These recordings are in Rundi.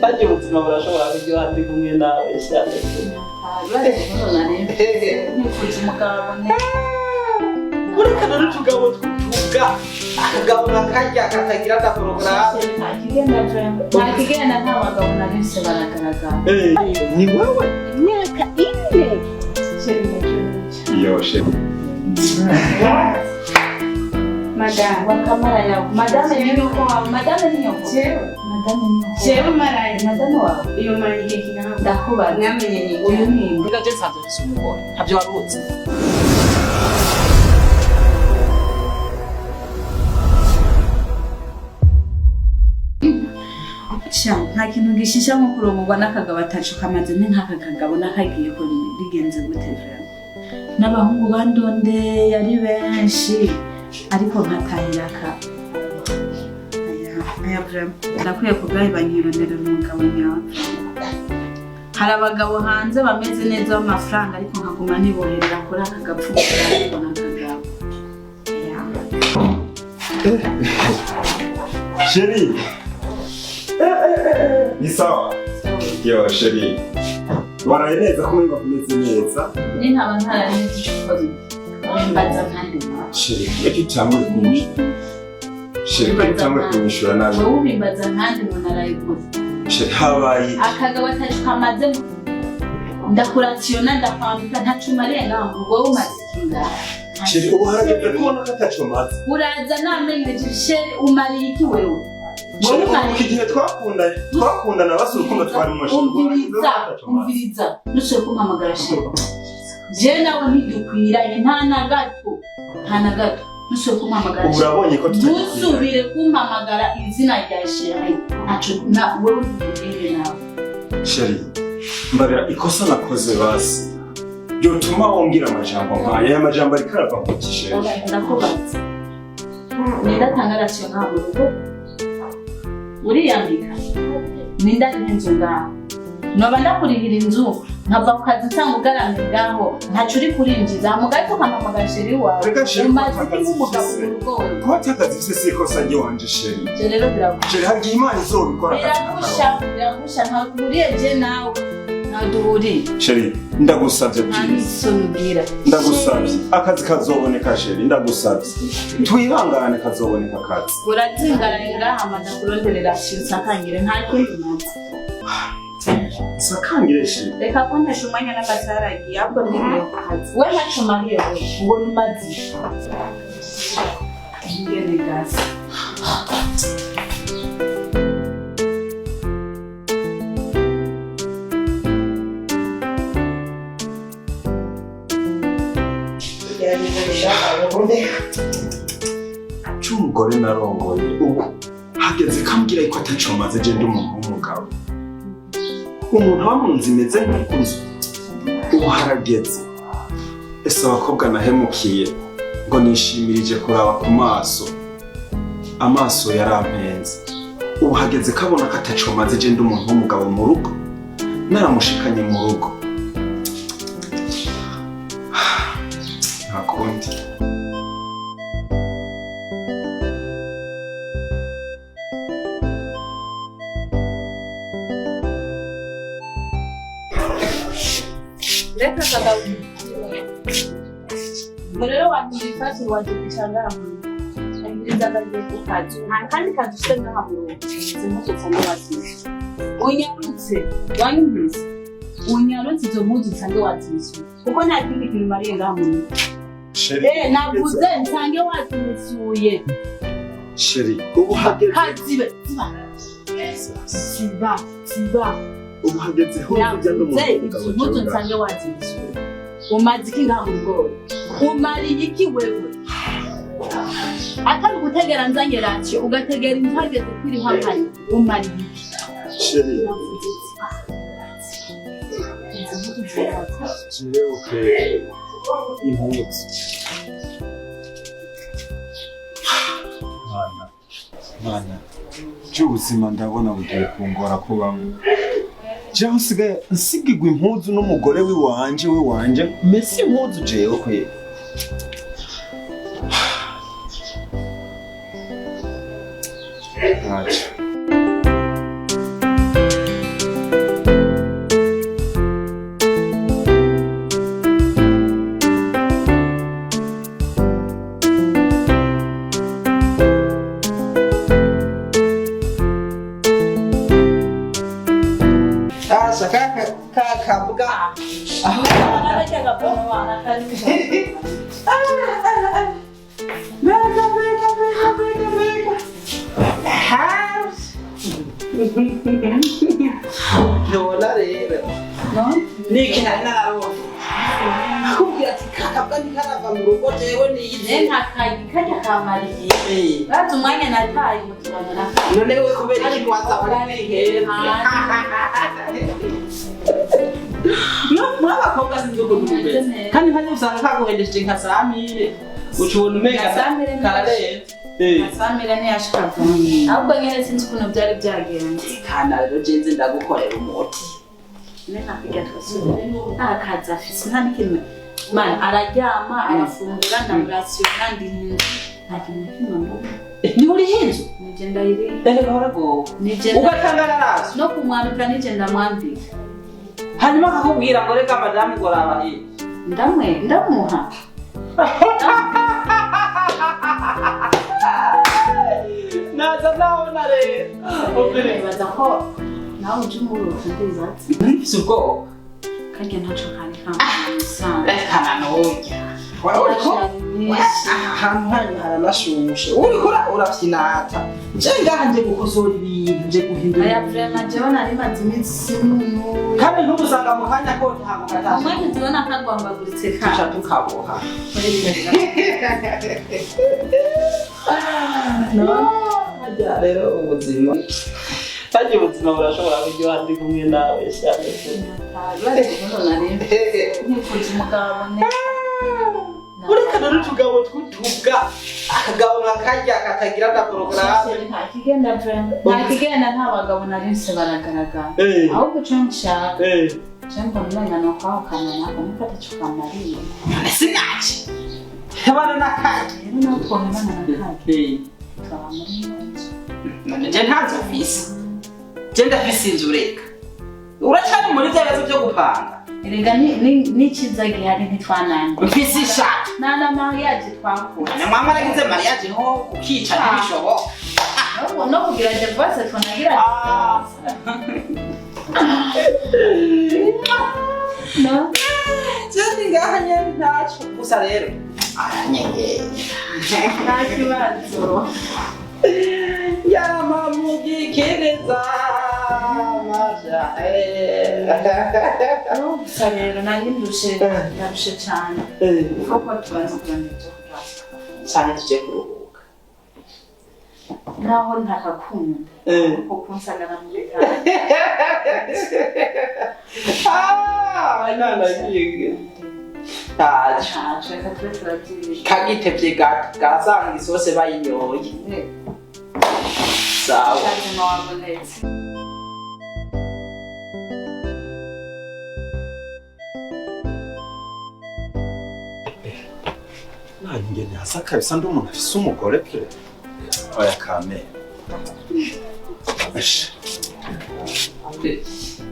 Baje ubuzima burashobora kugira ndi kumwe nawe cyane. Ureka n'utugabo twutuga akagabo nakajya katagira da porogaramu ntakigenda nta bagabo na bose baragaragara ni wowe imyaka ine yoshe madame wakamara yawe madame ni nyoko wawe madame ni nyoko jewe maraye madame wawe iyo maraye igihe kingana ndakubaza mwamenye ni uyu ninde ndaje nsanze mfise umugore ntabyo waruzi nta kintu gishisha nko kurongorwa n'akagabo atacu kamaze nk'aka kagabo n'akagiye ko bigenze gute vrema n'abahungu bandondeye ari benshi ariko nkatahira ka aya vrema ndakwiye kugahibanyirondera umugabo nyawe hari abagabo hanze bameze neza b'amafaranga ariko nkaguma niboherera kuri aka gapfukira ariko n'akagabo Chérie. Ni sawa? Yo, chérie. Waraeleza kama hivyo kumezi neza. Ni nkaba ntaraneze icyo mbaza kandi. Chérie, eki cyangwa kunyishura. Chérie, cyangwa kunyishura nabi. Wowe ubimbaza kandi umuntu arayiguze. Chérie, habaye. Akagabo atacu kamaze ndakurationa ndakwambika ntacuma arenga ngo wowe umaze kinga. Chérie, ubu harageze kubona ko atacu maze. Uraza namenyeje chérie umariye iki wewe? Wowe umariye igihe twakundana basura urukundo twari mu mashuri. Umviriza nushoye kumpamagara chérie. Je nawe ntidukwiranye nta na gato. Nushoye kumpamagara. Urabonye ko tutakwiranye. Nusubire kumpamagara izina rya chérie. Naco na wowe ugire nawe. Chérie, mbabira ikosa nakoze basi. Yotuma wongera amajambo nkaya aya majambo ariko arava ku kishere. Ndakubaza. Nindatanga ratio nka murugo. Uriyambika. Nindahenze ngaho. Noba ndakurihira inzu nkava ku kazi nsanga ugaramye ngaho ntacu uri kurinjiza mugato kamamagara chérie wawe. Umaze kumugabo urugo. Ko atakazi vise sikosa nje wanje chérie. Je rero biravuga. Chérie hagiye Imana izobikora akazi. Biragusha ntakuriye je nawe. Naduri. Chérie, ndagusavye Anisonubwira. Ndagusavye akazi kazoboneka chérie, ndagusavye. Twihangane kazoboneka akazi. Urazingaraye ngaha amaze kuronderera sakangire nta kindi nazo. Sakangire chérie. Reka kontesha umwanya n'amataragiye ahubwo ndigiye ku kazi. We ntacumariye we ngo numazi. Ngene gasi. Cy'umugore narongoye ubu hageze kambwira ko atacomaze je ndi umuntu w'umugabo. Umuntu wamunzi meze nk'inzu. Ubu harageze. Ese abakobwa nahemukiye ngo nishimirije kuraba ku maso. Amaso yarampenze. Ubu hageze kabona ko atacomaze je ndi umuntu w'umugabo mu rugo. Naramushikanye mu rugo. Nakundi. Reka kagabo. Murero wanjye fasi waje kuchanga hapo. Ngiriza ndagiye ku kazi. Kandi kazi usenga hapo. Zimuzo cyane wasi. Unyarutse, wanyumvise. Unyarutse zo muzi cyane wasi. Kuko nta kindi kintu mariye ngaho. Chérie. Navuze nsange wazimisuye. Chérie, ubu hageze. Kazibe. Siba. Ubu hageze ho kujya no mu mugabo. Muzo nsange wazimisuye. Umaze iki ngaho ngo? Umariye iki wewe? Atari gutegera nzanye ratio ugategera intageze kuri hapani. Umariye iki? Chérie. Okay. Impunzi. Mana. Cy'ubuzima ndabona bugiye kungora kubamo. Jewe nsigigwa impuzu n'umugore w'iwanje mesi impuzu jewe kwe. Acha. kavuga aho Anataka kwa anataka. Nona rero niki nari nararose akubwira ati kakabwa ntikarava mu rugo jewe niyize Kajya kamariye. Bati umwanya nataye muturana na. none we kubera iki waza bari heza mwabakobwa sinzogo n'ubeze kandi nkaje usanga kaguhendesheje nka samire ucubona umenga kararenze Samira ni ashikavunye. Ahubwo nyene sinzi kuno byari byagenze. kana rero jenze ndagukorera umuti Nena kujya twasubira akaza afise nta n'ikintu man araryama arafungura ndamurasiyo kandi nta kintu kimwe ni uri hinzu nije ndayiri dale bahora go nije ugatangara nazo no kumwambika nije ndamwambika hanyuma akakubwira ngo reka madamu ngo rabaye ndamuha naza naona rero baza ko nawe uje muri urukundo ufise ubwoba kandi ntaco kandi kamusa rekana nojya ahantu hanyu haranashushe uriko uravyinata je ngaha nje gukosora ibintu nje guhindura aya vrema jewe nari maze iminsi n'uyu kandi ntubusanga mu kanya ko ntabwo gataje umwanya tubona kagwambaguritse tuca tukaboha hajya rero ubuzima hajya ubuzima burashobora kuryoha ndi kumwe nawe cyane ureka n'utugabo tw'utuga akagabo nkakarya katagira na porogaramu ntakigenda nta bagabo narinse baragaragara ahubwo ico nshaka cyangwa umwanya no kwahukana nako nifata cyo kamariye sinaci hebana nakajya rero nako hebana nakajya none je ntazo ofisi je ndafise inzu reka uracari muri bya bibazo byo gupanga erega ni kiza gihari ntitwanange mfise ishaka nana mariage twakora na mama nagize mariage ho ukica n'ibishobo no kugira je bose twanagira no je ngaha nyene ntaco gusa rero aranyegeye nta kibazo yamamugikereza maja gusa rero nari ndarushe cyane kuko tubaza kurandika cyane tuje kuruhuka naho ntakakunda kuko kunsagana mu bitaro nanagiye taje kagitevye gasanga isose bayinyoye sawa kazima wabonetse nanjye ntasa kabisa ndi umuntu afise umugore pe oya kame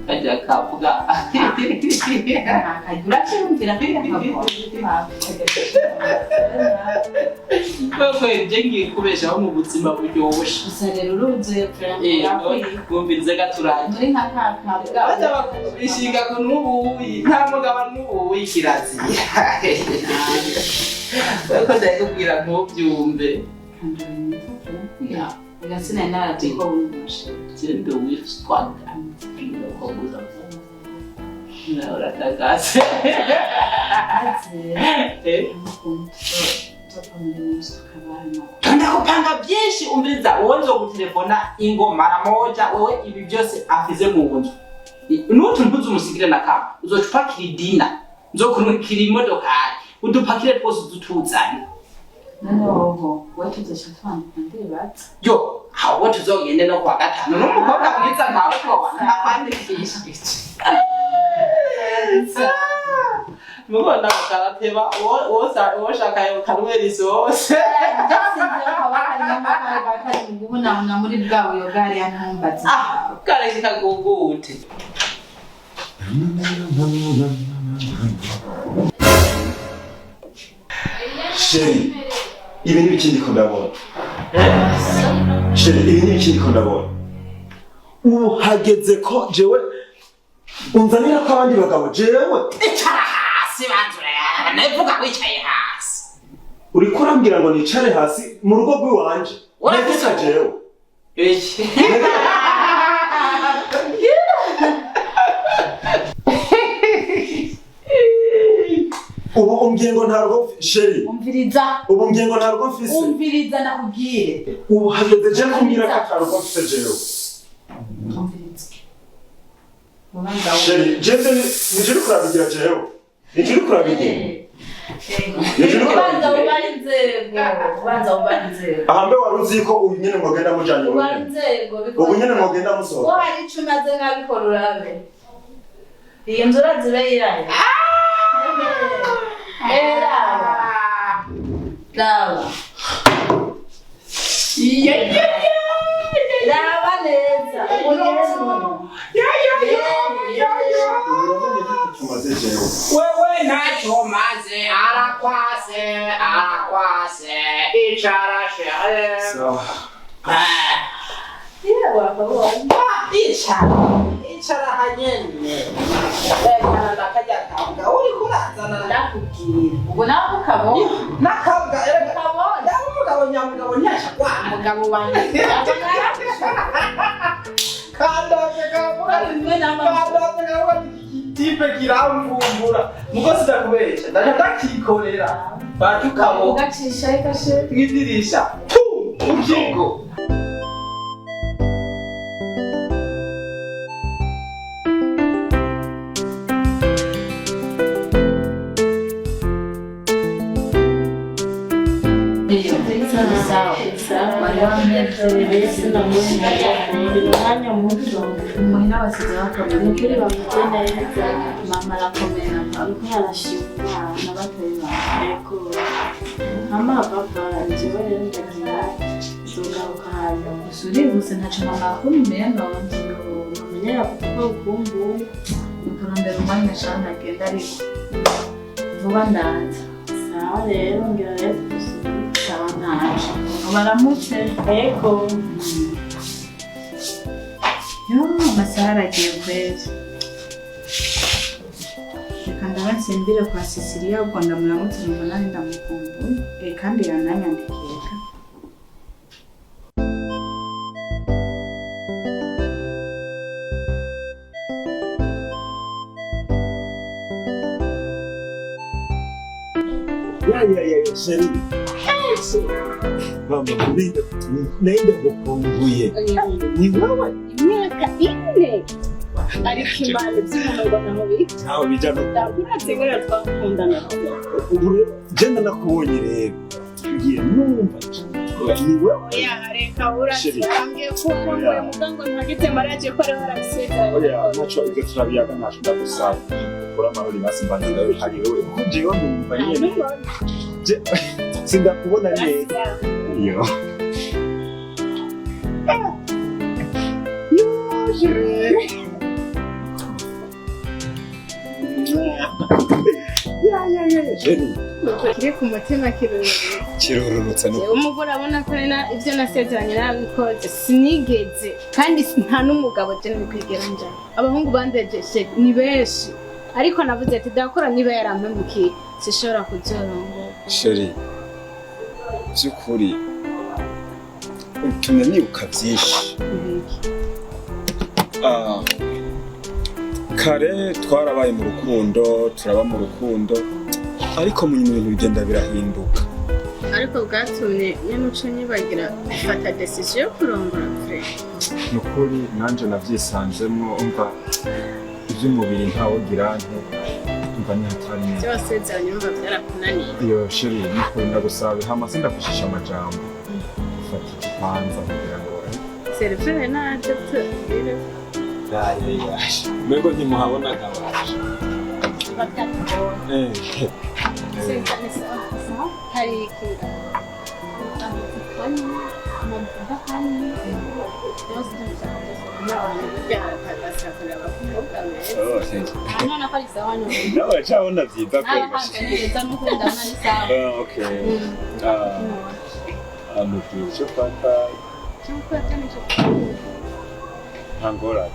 kajya kavuga akagura cyumvira koko je ngiye kubeshaho mu buzima buryoshye gusa rero uruzuye bumvirize gaturanye muri nka kakavuga baza bakubishinga ko n'ubuyi nta mugabo n'ubuyi kirazira koko ndakubwira ntubyumve Gasina nara tiko umushe. Tendo wifsquad amtipilo kwa buza. Na ora tagase. Tanda kupanga byinshi umviriza wonzo gutelefona ingo mara moja wewe ibi byose afize mu nzu. Nutu ntuzu musigire na kama. Uzocupakira dina. Nzokurukira imodoka. Udupakire twose dutuzanye. Noneho watu zashafana ndibatse yo hawo tuzogende no kwa gatano n'umukobwa mwiza nkawe ko ntabandi kishiki mubona bakarateba wo shaka yo karweri zose ubona muri bwawe yo gari yantumbaza kare kikagugute Sheri, ibi ni bikindi ko ndabona. Sheri, ibi ni bikindi ko ndabona. Ubu hageze ko jewe unzanira ko abandi bagabo jewe icara hasi banzureba nevuga wicaye hasi uriko urambwira ngo nicare hasi mu rugo rw'iwanje nevuga jewe iki ubu umbwiye ngo nta rugo sheri umviriza ubu umbwiye ngo nta rugo mfise umviriza nakubwire ubu hageze je kumbwira ko ata rugo mfise jewe umviriza sheri jewe nijuri kurabigira jewe nijuri kurabigira ubanza ubanze ahambe wari uzi ko ubu nyene mwogenda mujanye ubu nyene mwogenda musohoka ko hari ico umaze nkabikora urabe iyo nzu urazibe yiraye Lava. Lava neza. wewe ntacyo maze arakwase icara shehe icara hanyene kana ndakajya kabwa uri kurazana ndakubwira ubwo nawe ukabona nakabwa kabona umugabo nyamugabo ntiyasha kwa umugabo wanjye kandaje kabura tipe kiramvumbura muko sidakubesha ndaje ndakikorera batukabo ugacisha ikashe twidirisha ukigo umwanya muto umuhina basize bakomeye kuri bamugenda neza mama arakomera ariko arashima umwana batoye bareko mama papa njyewe rero ndagira tugaruka hano usuri gusa ntaco mama akumenya namenyera kuko ukumbu ukurondera umwanya cyane agenda ariko vuba ndaza sawa rero ngira rero sawa ntaco baramutse eko amasaha aragiye kwezi reka ndaba nsimbire kwa Cecilia ubwo ndamuramutse ngo nari ndamukumbuye kandi yananyandikiye ya sheri mama naenda kukumbuye ni wewe imyaka ine ariko imana by'umugabo mubiki ntawe bijana ndakwirategura twakundana ubu genda nakubonye rero ngiye numva ni wewe reka urasambye ko wambaye mugango ntagite maraje ko rero arabiseza oya naco ibyo turabiyaga naco ndagusaba kora marori basimbanira yo hari wewe jewe ndumva nyene sindakubona neza iyo kiri ku mutima kirururutse no umugore abona ko ibyo nasezeranye nabikoze sinigeze kandi nta n'umugabo je nikwigera nja abahungu bandejeje ni benshi ariko navuze ati dakora niba yarampemukiye sishobora kuzorongora sheri by'ukuri utumye nibuka byinshi kare twarabaye mu rukundo turaba mu rukundo ariko mu bintu bigenda birahinduka ariko bwatumye nyenuco nyibagira gufata decision yo kurongora frere nukuri nanje navyisanzemwo umva ivy'umubiri ntawogira nte umva ni hatari neza byose byanyumva byarakunaniye iyo sheri nukuri ndagusaba hama sindafashisha amajambo ufata ikibanza kugira ngo serivere naje tubire Mego ntimuhabona gabaje. batakubona sentane sawa hari ikira kandi amavuta kandi byose byakagasa bakubwa meza none ko ari sawa none nawe cyabona byiza ko neza nuko ndabona ari sawa okay amukicho pata cyuko atanicho Angola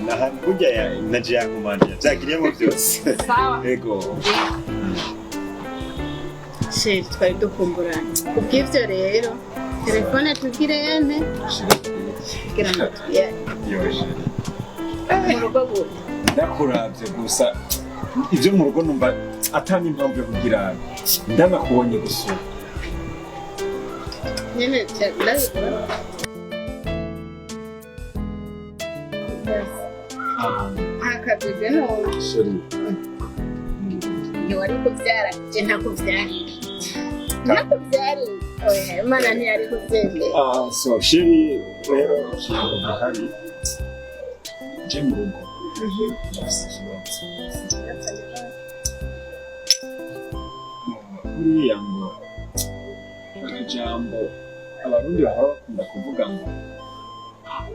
Nahan burya naje yankumanje byagiriyemo byose. Sawa. Ego. Sheri twari dukumburanye. Kubw'ivyo rero telefone tugirene kugira ngo tuyane. Yoje. Mu rugo gute? Ndakuravye gusa ivyo mu rugo numva atani impamvu yo kugira ndanakubonye gusa. Nyene ndabikora. Hakabije no Sheri. wari kuvyara je ntakuvyari. Ntakuvyari. Oya Imana ntiyari kuvyemera. So Sheri rero hari je mu rugo. Kuriya ngo ijambo abarundi bahora bakunda kuvuga ngo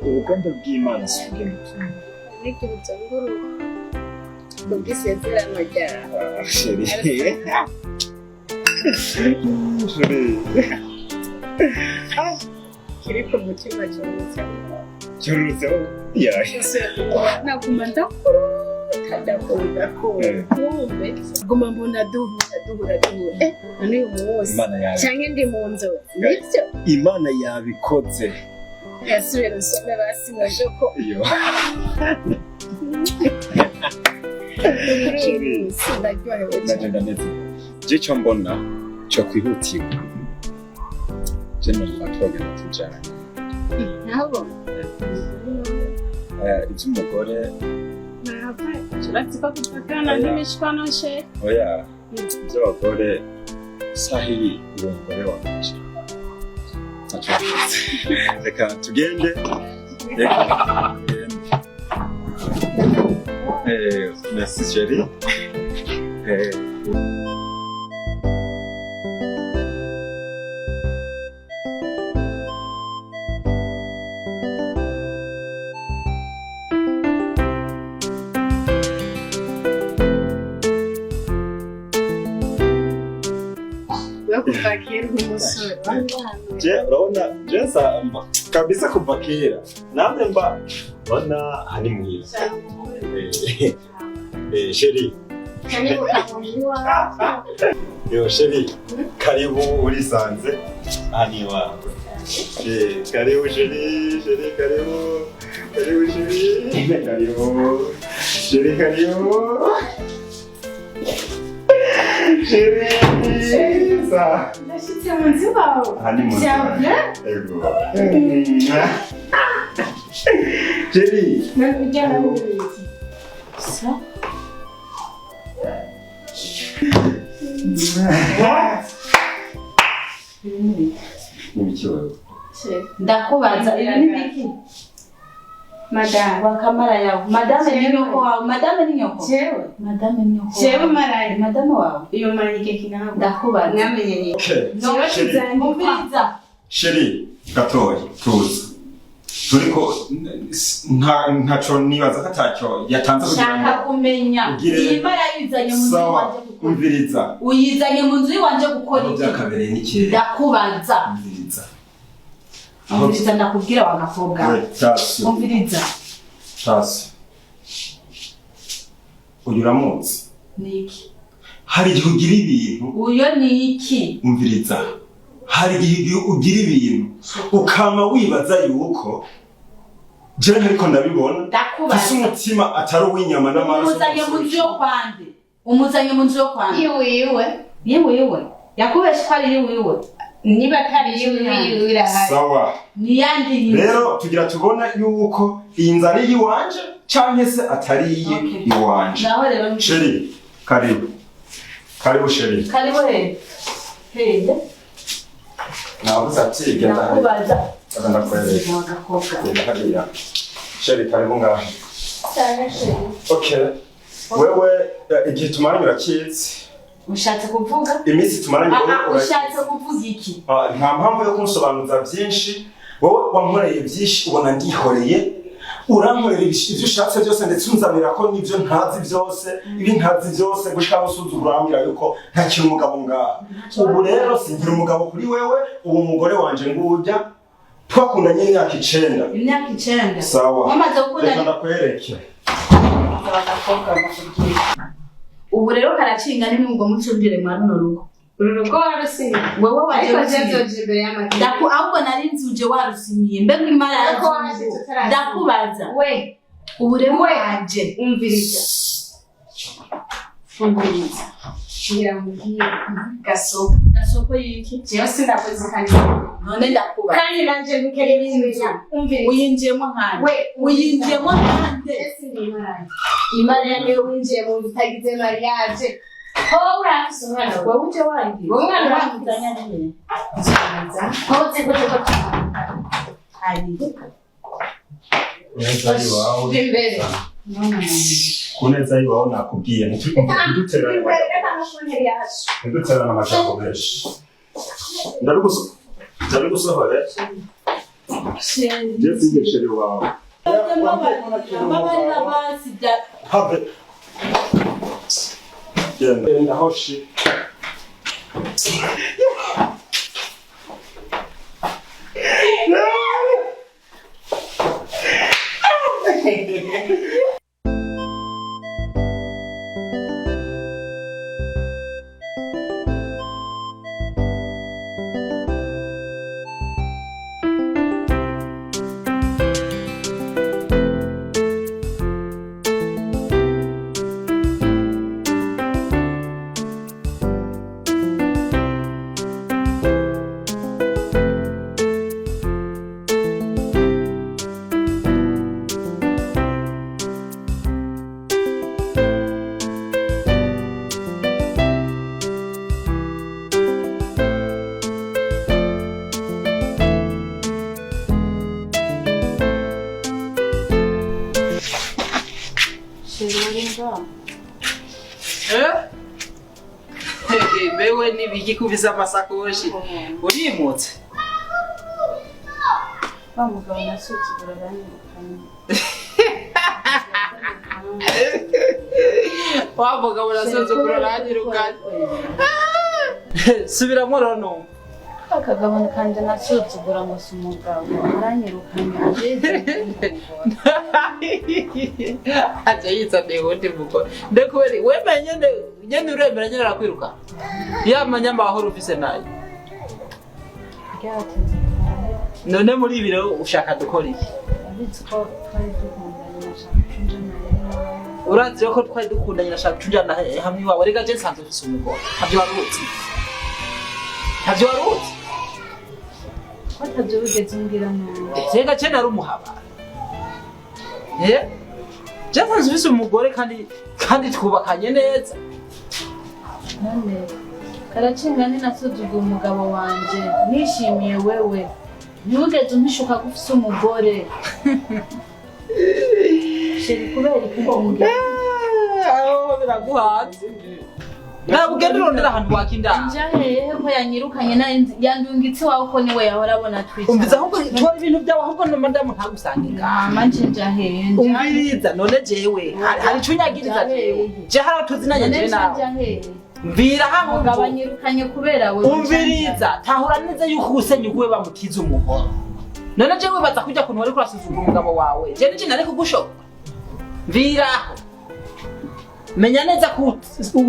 urukundo rw'Imana si ubw'imitungo. N'igihuza nguru kubw'isezerano ryawe. Sheri. Sheri. Kiri ku mutima cyose. Cyurutseho yaje. Naguma ndakunda kumbe guma mbona duhura none uyu munsi Imana yawe. cyangwa ndi mu nzu nibyo Imana yabikoze. yasubira usome basimwaje ko Iyo. sinaryohewe Nagenda neza. Je cyo mbona cyo kwihutirwa. Je numva twagenda tujyana. nabo Iby'umugore turatse ko tutakana n'imishwano she oya iby'abagore sahiri uwo mugore wacu. Reka tugende. Merci chérie. kuva kera umusore Je urabona je samba kabisa kuva kera namwe mba bona hani mwiza. Chérie. karibu kamuliwa Yo chérie, karibu ulisanze hani wawe. Karibu chérie, karibu. Karibu chérie. Karibu. Chérie. Sa. ndashitse mu nzu bawe Hani mwiza. Cyabla? Ego. Chérie. nakujyana mu biki sa Ndakubaza ibi ni biki? madame Wakamara yawe. Madame ni nyoko wawe. Madame ni nyoko. jewe Madame ni nyoko. jewe marayi Madame wawe. iyo marike kinabo Ndakubaza. namenye ni Jewe kizangira. Sheri gatoya tuza turiko ntaco nibaza ko atacyo yatanze Shaka kumenya. Iyi mara yizanye mu nzu wanje gukora. umviriza Uyizanye mu nzu wanje gukora iki? byakabereye n'ikirere Ndakubaza. umviriza Umviriza ndakubwira wagakobwa. tasi Umviriza. uyu uramutse Niki? hari igihe ugira ibintu Uyo ni iki? umviriza hari igihe ugira ibintu ukama wibaza yuko jewe ntariko ndabibona Ndakubaza. ese umutima atari uw'inyama n'amaraso Umuzanye mu nzu yo kwande. Umuzanye mu nzu yo kwande. iwiwe Yewe. Yakubesha ko ari iwiwe. niba atari iwiwe irahari sawa Niyandi yinzu. rero tugira tubona yuko iyi nzu ari iyiwanje canke se atari iyiwanje. Naho rero Sheri karibu Sheri. Karibu he. Hende. Navuze ati genda Ndakubaza. ndakwereka Wagakobwa. hariya. Sheri karibu ngaho. Cyane sheri. Okay. Wewe igihe tumaranye urakizi. Ushatse kuvuga? Iminsi tumaranye Ushatse kuvuga iki? nta mpamvu yo kunsobanuza byinshi. Wowe wankoreye byinshi ubona ndihoreye. Urankorera ibyo ushatse byose ndetse unzanira ko n'ibyo ntazi byose ibi ntazi byose gushaka usuzugura urambwira yuko ntakiri umugabo ngaha. Ubu rero singira umugabo kuri wewe ubu umugore wanje ngujya twakundanye imyaka 9. imyaka 9 Sawa. wamaze gukunda Reka ndakwereke. ubu rero karacinga ni nubwo mucundire mwa runo rugo uru rugo warusinye wewe waje ariko gusinye. byazoje imbere y'amategeko ahubwo nari nzi uje warusinyiye mbega imara Ariko waje tutarazi. ndakubaza we ubu rero We. waje umviriza umviriza ngira mubwire gasopo gasoko yiki jewe sindakoze kandi none ndakubaza kandi nanje ntukereye ibintu umviriza uyinjiyemo nkande we uyinjiyemo nkande ese ni imana imana niyo winjiye mu bitagize mariage ho urafise umwana wawe wowe uje wangiye Wowe umwana wanjye. wamuzanya nyine hoze gute ko hari Kuneza iwawe. imbere Kuneza iwawe nakubwiye ntiduterane imbere reka mukuntere yacu ntiduterane amajambo menshi. Ndabigusohore. Je sinyisheri wawe. babarira basi bya Have. Genda hoshi. bewe n'ibigikubisa amasakoshi urimutse wa mugabo nasutse buraranyirukanye wa mugabo nasoze kuraranyirukanye subiramo rano akagabo kanje nasuzugura ngo si umugabo aranyirukanye aje yitsaniye undi mugore ndekuberi wemenye nyene uremera nyene arakwiruka yamanya amahoro ufise nayo ryateze none muri ibi rero ushaka dukora iki abitse ko twari dukundanye nashaka kunja nawe urazi ko twari dukundanye nashaka tujana hamwe iwawe rega je nsanzwe ufise umugore ntavyo warutse ntavyo warutse ko atavyo bigeze umbwira nawe rega je nari umuhabara je nsanzwe ufise umugore kandi twubakanye neza none karacinga ni nasuzugura umugabo wanje nishimiye wewe ntugeze umpishuka ko ufise umugore sheri kubera ikikumbwira aho biraguhanze ntabwo ugenda urondera ahantu wakindana njahehe ko yanyirukanye yandungitse iwawe ko niwe yahora abona twicara umviza ahubwo tora ibintu byawe ahubwo no madamu ntagusangira mama nje njahehe umviriza none jewe hari ico unyagiriza jewe je hari tuzinanye je nawe mvira hamwe umugabo anyirukanye kubera we umviriza tahura neza yuko usenya uguwe bamutiza umuhoro none jewe baza kujya kuntu wari kurasuzugura umugabo wawe je nije nari kugushoka mvira menya neza ko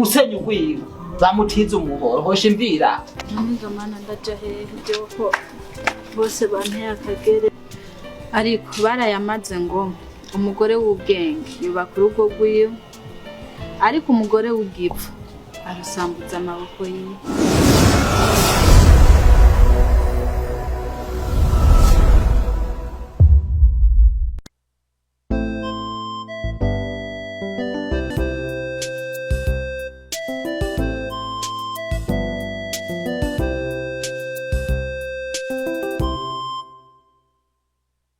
usenya ugwiwe bamutiza umuhoro hoshe mvira naniga mana ndajahehe byo ko bose banteye akagere ariko barayamaze ngo umugore w'ubwenge yubaka urugo rwiwe ariko umugore w'ugipfu arasambuza amaboko yiwe